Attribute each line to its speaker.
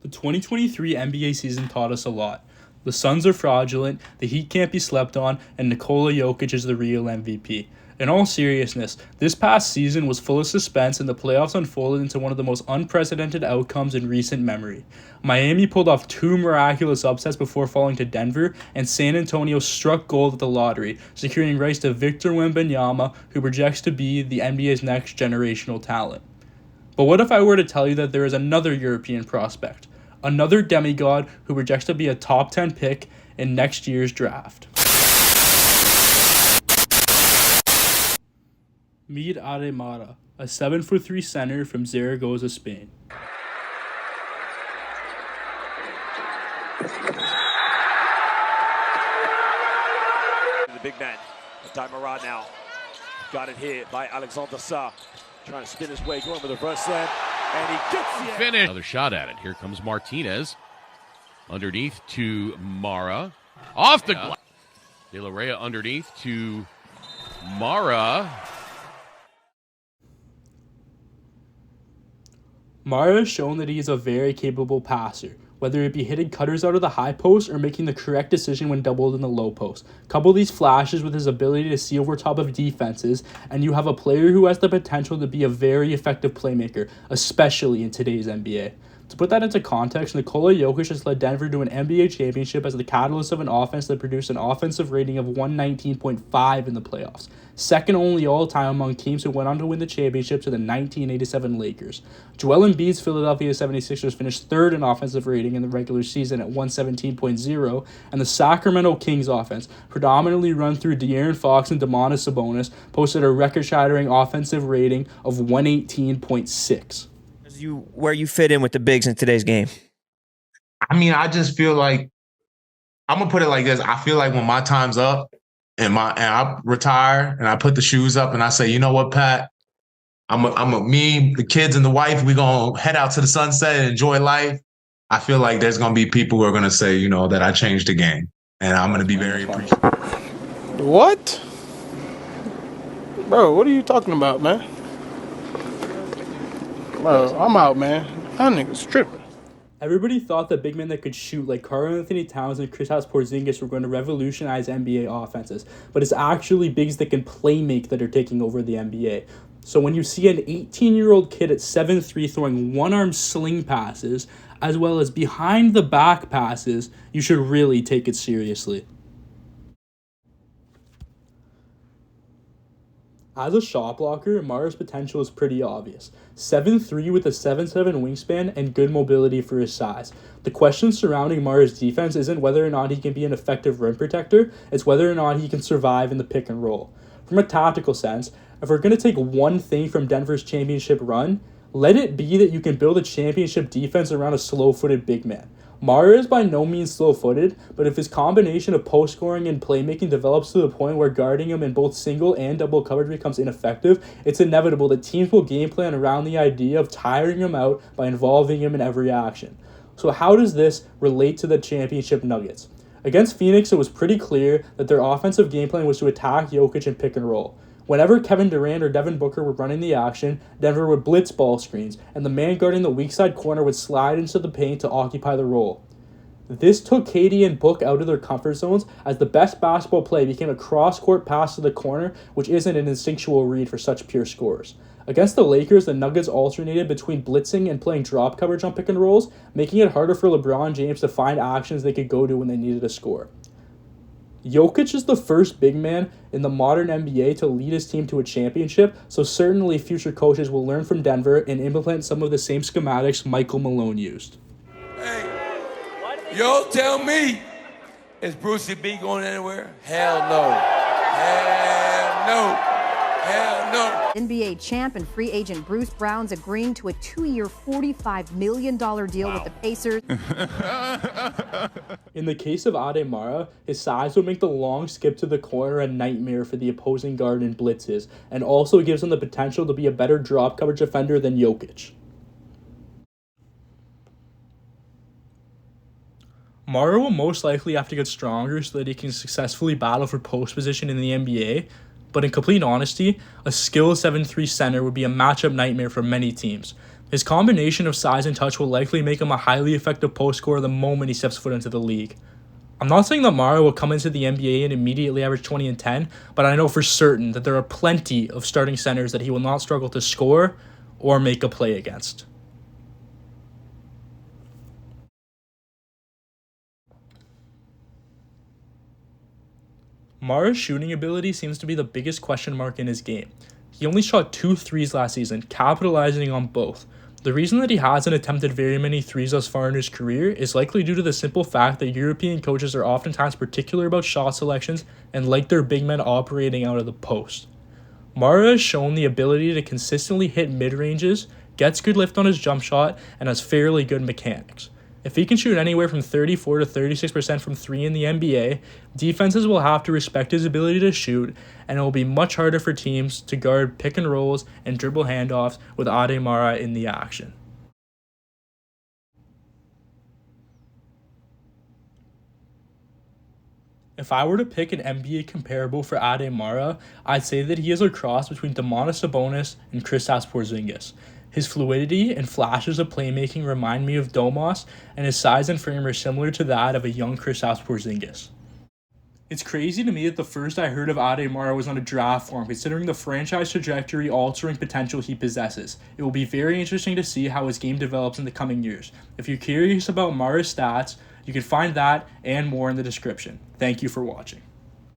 Speaker 1: The 2023 NBA season taught us a lot. The Suns are fraudulent, the Heat can't be slept on, and Nikola Jokic is the real MVP. In all seriousness, this past season was full of suspense and the playoffs unfolded into one of the most unprecedented outcomes in recent memory. Miami pulled off two miraculous upsets before falling to Denver, and San Antonio struck gold at the lottery, securing rights to Victor Wembanyama, who projects to be the NBA's next generational talent. But what if I were to tell you that there is another European prospect, another demigod who projects to be a top 10 pick in next year's draft? Meet Aday, a 7'3" center from Zaragoza, Spain.
Speaker 2: The big man, Aday now. Got it here by Alexander Sarr. Trying to spin his way, going with a reverse slam. And he gets the
Speaker 3: finish. Another shot at it. Here comes Martinez. Underneath to Mara. Off the glass. De La Rey underneath to Mara.
Speaker 1: Mara has shown that he is a very capable passer, whether it be hitting cutters out of the high post or making the correct decision when doubled in the low post. Couple these flashes with his ability to see over top of defenses, and you have a player who has the potential to be a very effective playmaker, especially in today's NBA. To put that into context, Nikola Jokic has led Denver to an NBA championship as the catalyst of an offense that produced an offensive rating of 119.5 in the playoffs, second only all-time among teams who went on to win the championship to the 1987 Lakers. Joel Embiid's Philadelphia 76ers finished third in offensive rating in the regular season at 117.0, and the Sacramento Kings offense, predominantly run through De'Aaron Fox and Domantas Sabonis, posted a record-shattering offensive rating of 118.6.
Speaker 4: Where you fit in with the bigs in today's game?
Speaker 5: I mean, I just feel like, I'm gonna put it like this. I feel like when my time's up and I retire and I put the shoes up and I say, you know what, Pat, me, the kids and the wife, we gonna head out to the sunset and enjoy life. I feel like there's gonna be people who are gonna say, you know, that I changed the game, and I'm gonna be very appreciative.
Speaker 6: What? Bro, what are you talking about, man? Bro, I'm out, man. That nigga's tripping.
Speaker 1: Everybody thought that big men that could shoot like Karl-Anthony Towns and Kristaps Porzingis were going to revolutionize NBA offenses, but it's actually bigs that can play make that are taking over the NBA. So when you see an 18-year-old kid at 7'3" throwing one-arm sling passes, as well as behind-the-back passes, you should really take it seriously. As a shot blocker, Mara's potential is pretty obvious. 7'3" with a 7'7" wingspan and good mobility for his size. The question surrounding Mara's defense isn't whether or not he can be an effective rim protector, it's whether or not he can survive in the pick and roll. From a tactical sense, if we're going to take one thing from Denver's championship run, let it be that you can build a championship defense around a slow-footed big man. Mara is by no means slow-footed, but if his combination of post-scoring and playmaking develops to the point where guarding him in both single and double coverage becomes ineffective, it's inevitable that teams will game plan around the idea of tiring him out by involving him in every action. So how does this relate to the championship Nuggets? Against Phoenix, it was pretty clear that their offensive game plan was to attack Jokic and pick and roll. Whenever Kevin Durant or Devin Booker were running the action, Denver would blitz ball screens, and the man guarding the weak side corner would slide into the paint to occupy the role. This took KD and Book out of their comfort zones as the best basketball play became a cross-court pass to the corner, which isn't an instinctual read for such pure scorers. Against the Lakers, the Nuggets alternated between blitzing and playing drop coverage on pick and rolls, making it harder for LeBron James to find actions they could go to when they needed a score. Jokic is the first big man in the modern NBA to lead his team to a championship, so certainly future coaches will learn from Denver and implement some of the same schematics Michael Malone used.
Speaker 7: Hey, y'all tell me, is Brucey B going anywhere? Hell no. Hell no. Hell no.
Speaker 8: NBA champ and free agent Bruce Brown's agreeing to a 2-year, $45 million deal with the Pacers.
Speaker 1: In the case of Aday, his size would make the long skip to the corner a nightmare for the opposing guard in blitzes, and also gives him the potential to be a better drop coverage defender than Jokic. Mara will most likely have to get stronger so that he can successfully battle for post position in the NBA, But in complete honesty, a skilled 7'3" center would be a matchup nightmare for many teams. His combination of size and touch will likely make him a highly effective post scorer the moment he steps foot into the league. I'm not saying that Mara will come into the NBA and immediately average 20 and 10, but I know for certain that there are plenty of starting centers that he will not struggle to score or make a play against. Mara's shooting ability seems to be the biggest question mark in his game. He only shot 2 threes last season, capitalizing on both. The reason that he hasn't attempted very many threes thus far in his career is likely due to the simple fact that European coaches are oftentimes particular about shot selections and like their big men operating out of the post. Mara has shown the ability to consistently hit mid-ranges, gets good lift on his jump shot, and has fairly good mechanics. If he can shoot anywhere from 34 to 36% from 3 in the NBA, defenses will have to respect his ability to shoot, and it will be much harder for teams to guard pick and rolls and dribble handoffs with Aday Mara in the action. If I were to pick an NBA comparable for Aday Mara, I'd say that he is a cross between Domantas Sabonis and Kristaps Porzingis. His fluidity and flashes of playmaking remind me of Domas, and his size and frame are similar to that of a young Kristaps Porzingis. It's crazy to me that the first I heard of Aday Mara was on a draft form, considering the franchise trajectory altering potential he possesses. It will be very interesting to see how his game develops in the coming years. If you're curious about Mara's stats, you can find that and more in the description. Thank you for watching.